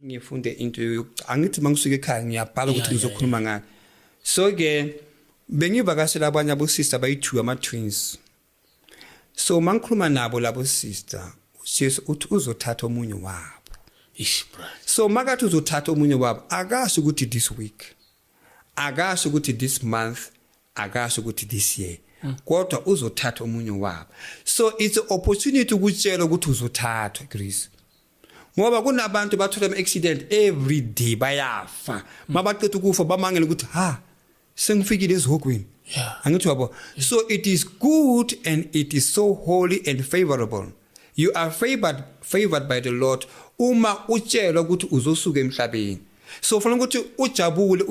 ngifunde into angithi mangisuke ekhaya ngiyabhala ukuthi ngizokhuluma ngani. So ke bengivakashela abanye abo sister bayi2 ama twins. So mangikhuluma nabo labo sister uJesu uthi uzothatha omunye wabo. So makathi uzothatha omunye wabo akasho ukuthi this week, akasho ukuthi this month, akasho ukuthi this year. Kodwa uzothatha omunye wabo. So it's an opportunity ukutshela ukuthi uzothathwa Grace. Ngoba kunabantu bathola ama accident every day bayafa. Mabaqedwe ukufa bamangela ukuthi sengifikile ezihogweni. Angithi yabo. So it is good and it is so holy and favorable. You are favored by the Lord uma utshelwa ukuthi uzosuka emhlabeni. So fanele ukuthi ujabule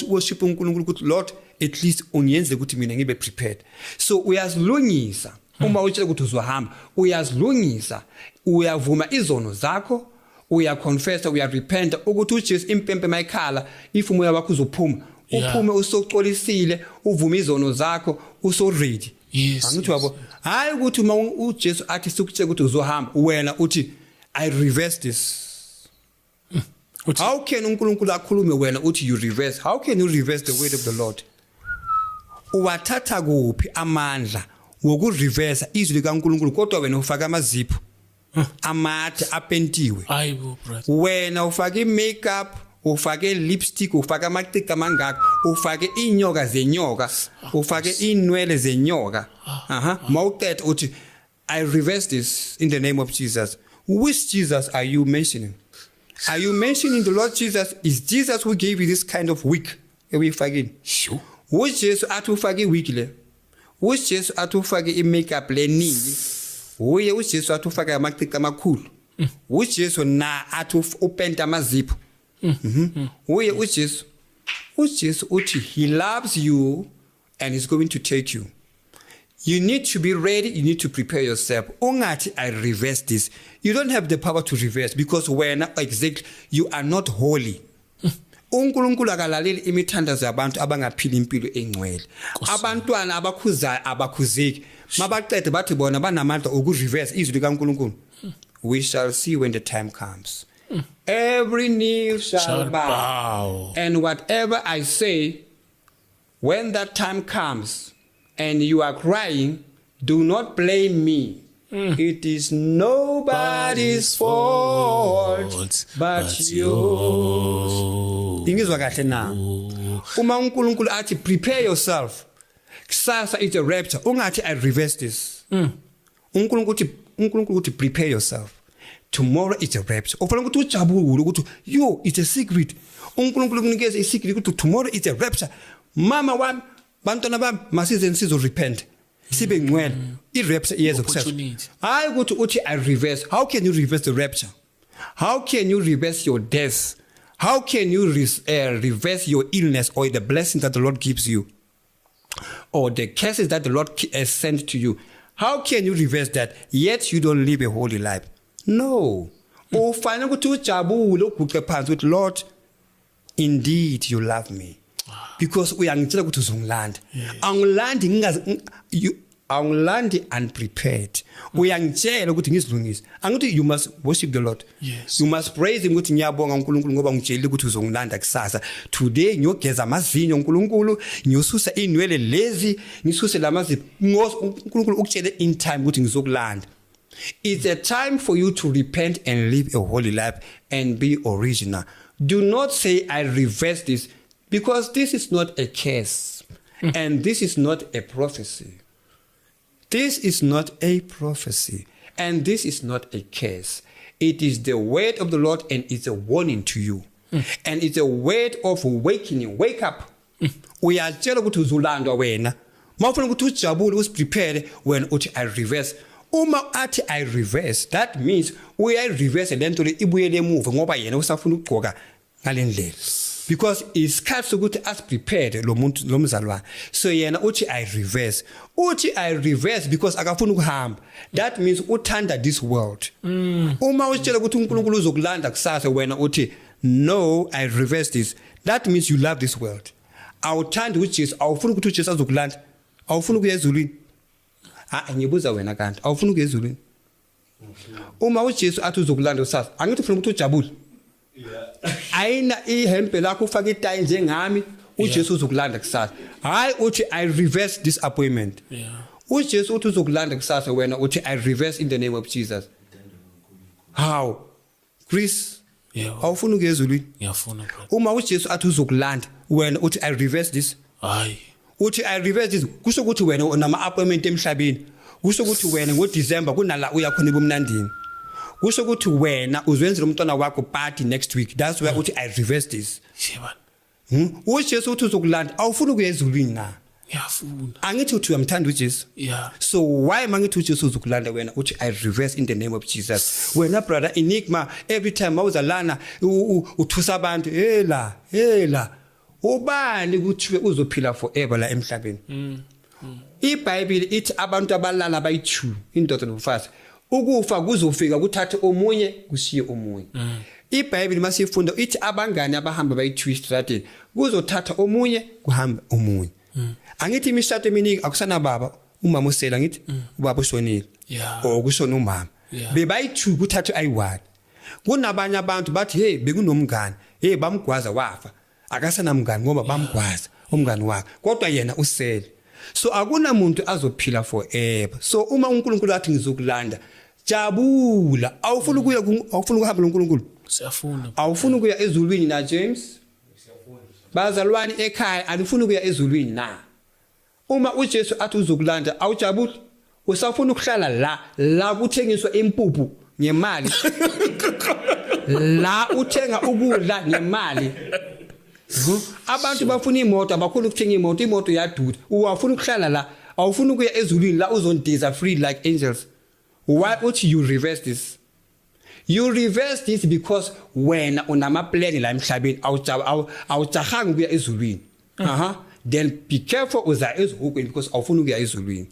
worship uNkulunkulu ukuthi Lord at least unyenze ukuthi mina ngibe prepared. So uyazilungisa uma utshela ukuthi uzohamba, uyazilungisa, uyavuma izono zakho, uyaconfessa, uyarepenta ukuthi uJesu impempe mayikhala if umoya wakho uzophuma, uphume usocolisile, uvuma izono zakho, uso ready. Angithi yabo, hayi ukuthi uma uJesu athi sikutshela ukuthi uzohamba, wena uthi I reverse this. How can uNkulunkulu akhulume wena uthi you reverse? How can you reverse the word of the Lord? Uwathatha kuphi amandla wokureverse izwi likaNkulunkulu kodwa wena ufaka amazipho amade apentiwe. Hayibo brother. Wena ufaka imakeup, ufake lipstick, ufaka amacika amangaka, ufake inyoka zenyoka, ufake inwele zenyoka. Mawuqeda uthi I reverse this in the name of Jesus. Which Jesus are you mentioning? Are you mentioning the Lord Jesus? Is Jesus who gave you this kind of wig? Sure. Which Jesus atufake wig le? Which Jesus atufake i-makeup leningi? Which Jesus atufake amacika amakhulu? Which Jesus na upenta amazipho? Which Jesus? Which Jesus uthi he loves you and is going to take you. You need to be ready. You need to prepare yourself. Ungathi I reverse this. You don't have the power to reverse because when exactly you are not holy. uNkulunkulu akalaleli imithandazo yabantu abangaphila impilo engcwele. Abantwana abakhuzayo abakhuzeki. Mabaqede bathi bona banamandla okureverse izwi likaNkulunkulu. We shall see when the time comes. Every knee shall bow. And whatever I say, when that time comes, and you are crying, do not blame me. It is nobody's fault but yours. Ingizwa kahle na. Uma uNkulunkulu athi prepare yourself. Kusasa it's a rapture. Ungathi I reverse this. uNkulunkulu uthi prepare yourself. Tomorrow it's a rapture. Ofanele ukuthi ujabule ukuthi yo it's a secret. uNkulunkulu kunikeza isecret ukuthi tomorrow it's a rapture. Mama wami bantwana bami masize nisizo repent sibe ngcwele i-rapture iyeza kusasa hayi ukuthi uthi I reverse. How can you reverse the rapture? How can you reverse your death? How can you reverse your illness or the blessings that the Lord gives you or the curses that the Lord has sent to you? How can you reverse that yet you don't live a holy life? No. Ufanele ukuthi ujabule uguqe phansi ukuthi Lord indeed you love me. Because uyangitshela ukuthi uzongilanda. Angilandi ngingazi angilandi unprepared. Uyangitshela ukuthi ngizilungise. Angithi you must worship the Lord. Yes. You must praise him ukuthi ngiyabonga uNkulunkulu ngoba ngitshela ukuthi uzongilanda kusasa. Today ngiyogeza amazinyo uNkulunkulu, ngiyosusa inwele lezi, ngisuse lamazipho. uNkulunkulu ukutshele in time ukuthi ngizokulanda. It's a time for you to repent and live a holy life and be original. Do not say I reverse this. Because this is not a curse and this is not a prophecy. This is not a prophecy and this is not a curse. It is the word of the Lord and it's a warning to you. And it's a word of awakening. Wake up. Uyatshela ukuthi uzolandwa wena. Mawufuna ukuthi ujabule usiprepare when uthi I reverse. Uma athi I reverse, that means reverse lento le ibuyele emuva ngoba yena usafuna ukugqoka ngalendlela. Because isikhathi sokuthi as prepared lo muntu lo mzalwane. So yena uthi I reverse. Uthi I reverse because akafuna ukuhamba. That means uthanda this world. Uma utshela ukuthi uNkulunkulu uzokulanda kusasa wena uthi no I reverse this. That means you love this world. Awuthanda uJesu, awufuna ukuthi uJesu azokulanda. Awufuna ukuya ezulwini. Ngibuza wena kanti awufuna ukuya ezulwini. Uma uJesu athi uzokulanda kusasa, angithi ufuna ukuthi ujabule. ayina ihempe lakho ufaka itayi njengami uJesu uzokulanda kusasa hayi uthi I reverse this appointment uJesu uthi uzokulanda kusasa wena uthi I reverse in the name of Jesus how Chris awufuna ukuya ezulwini ngiyafuna brother uma uJesu athi uzokulanda wena uthi I reverse this hayi uthi I reverse this kusho ukuthi wena unama appointment emhlabeni kusho ukuthi wena ngoDecember kunala uyakhona ebumnandini kusho ukuthi wena uzwenzela umntwana wakho party next week that's why uthi I reverse this shebana uJesu uthi uzokulanda awufuna ukuya ezulwini na ngiyafuna angithi uthi uyamthanda uJesu so why mangithi uJesu uzokulanda wena uthi I reverse in the name of Jesus wena brother enigma every time mawuzalana uthusa abantu hela ubani kuthiwe uzophila forever la emhlabeni iBhayibheli ithi abantu abalala bayi2 indoda nomfazi ukufa kuzofika kuthathe omunye kushiye omunye iBhayibheli masifunda ithi abangane abahamba bayi2 estradeni kuzothatha omunye kuhamba omunye angithi imishado eminingi akusana baba umama usela ngithi ubaba ushonile okushona umama bebayi2 kuthathe ayi1 kunabanye abantu bathi hey bekunomngane hey bamgwaza wafa akasana mngane ngoba bamgwaza umngane wakhe kodwa yena usele so akunamuntu azophila forever so uma uNkulunkulu athi ngizokulanda jabula awufuna ukuya awufuna ukuhamba noNkulunkulu siyafuna awufuna ukuya ezulwini na James siyafuna bazalwane ekhaya alifuna ukuya ezulwini na uma uJesu athi uzokulanda awujabuli usafuna ukuhlala la kuthengiswa impuphu ngemali la uthenga ukudla ngemali abantu bafuna imoto abakhulu ukuthenga imoto yadura uwafuna ukuhlala la awufuna ukuya ezulwini la uzondiza free like angels why would you reverse this you reverse this because wena unama plan la emhlabeni awujahanga ukuya ezulwini then be careful uza ezulwini because awufuna ukuya ezulwini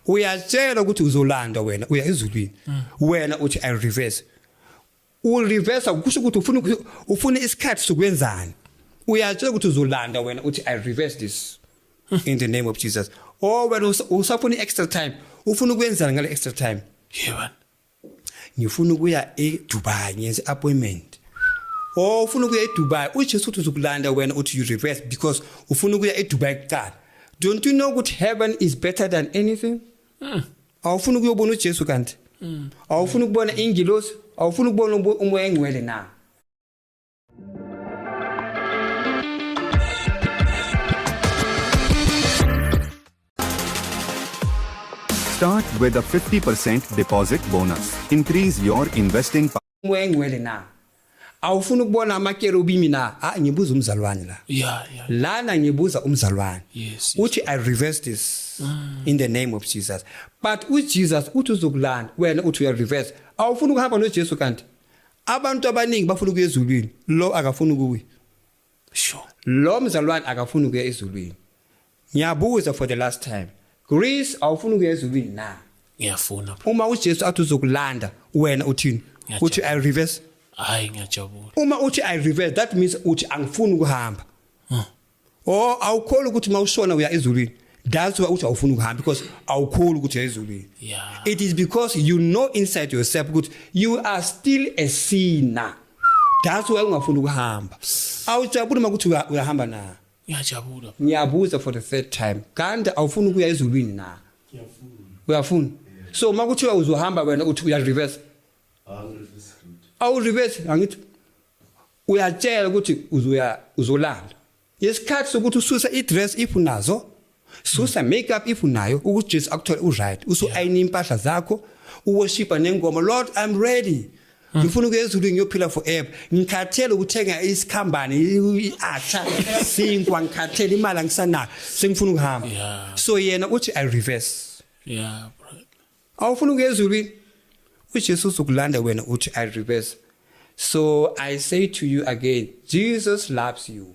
uyatshela ukuthi uzolanda wena uya ezulwini wena uthi I reverse reverse kusho ukuthi ufuna isikhathi sokwenzani uyatshela ukuthi uzolanda wena uthi I reverse this in the name of Jesus wena usafuna extra time ufuna ukwenzana ngale extra time yebo ngifuna ukuya eDubai ngenze appointment ufuna ukuya eDubai uJesu uthi uzokulanda wena uthi you reverse because ufuna ukuya eDubai kuqala don't you know that heaven is better than anything awufuna ukuyobona uJesu kanti awufuna ukubona ingilosi awufuna ukubona umoya engcwele na Start with a 50% deposit bonus. Increase your investing power. Umoya engcwele na awufuna ukubona amakerubimi na ngibuza umzalwane la lana ngibuza umzalwane uthi I reverse this in the name of Jesus but uJesus uthi uzokulanda wena uthi uya reverse awufuna ukuhamba noJesu kanti abantu abaningi bafuna ukuya ezulwini lo akafuna ukuya sure lo mzalwane akafuna ukuya ezulwini ngiyabuza for the last time Grace awufuna ukuya ezulwini na ngiyafuna uma uJesu athi uzokulanda wena uthini uthi I reverse hayi ngiyajabula uma uthi I reverse that means uthi angifuni ukuhamba awukholi ukuthi mawushona uya ezulwini that's why uthi awufuni ukuhamba because awukholi ukuthi ezulwini it is because you know inside yourself ukuthi you are still a sinner that's why ungafuni ukuhamba awujabula makuthi uyahamba na ngiyajabula ngiyabuza for the third time kanti awufuni ukuya ezulwini na uyafuna so makuthi uzohamba wena uthi uya reverse reverse angithi uyatshela ukuthi uzolanda yesikhathi sokuthi ususa idress if unazo susa makeup if unayo ukuthi Jesu akuthole uright ayini impahla zakho uworshipa nengoma Lord I'm ready ngifuna ukuya ezulwini ngiyophila forever ngikhathele ukuthenga isikhambane iacha sinkwa ngikhathele imali angisanayo sengifuna ukuhamba so yena uthi I reverse bro awufuna ukuya ezulwini uJesu uzokulanda wena uthi I reverse so I say to you again Jesus loves you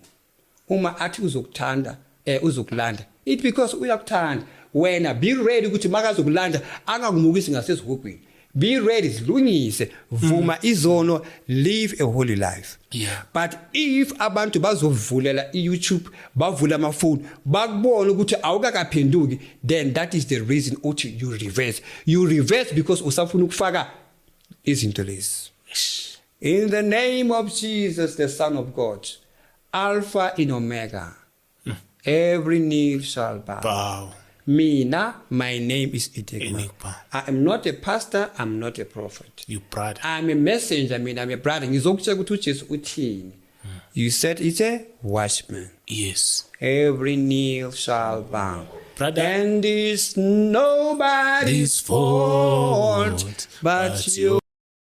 uma athi uzokuthanda uzokulanda it because uyakuthanda wena be ready ukuthi makazokulanda angakumukisi ngasezihogweni be ready zilungise vuma izono live a holy life but if abantu bazovulela iYouTube bavula amafoni bakubona ukuthi awukakaphenduki then that is the reason uthi you reverse because usafuna ukufaka izinto lezi In the name of Jesus, the Son of God, Alpha and Omega, every knee shall bow. Bow. Mina, my name is Itegma. Enigma. I am not a pastor, I'm not a prophet. You brother. I'm a messenger, I'm a brother. Ngizokutshela ukuthi uJesu uthini. You said it's a watchman. Yes. Every knee shall bow. Brother. And it's nobody's fault but you.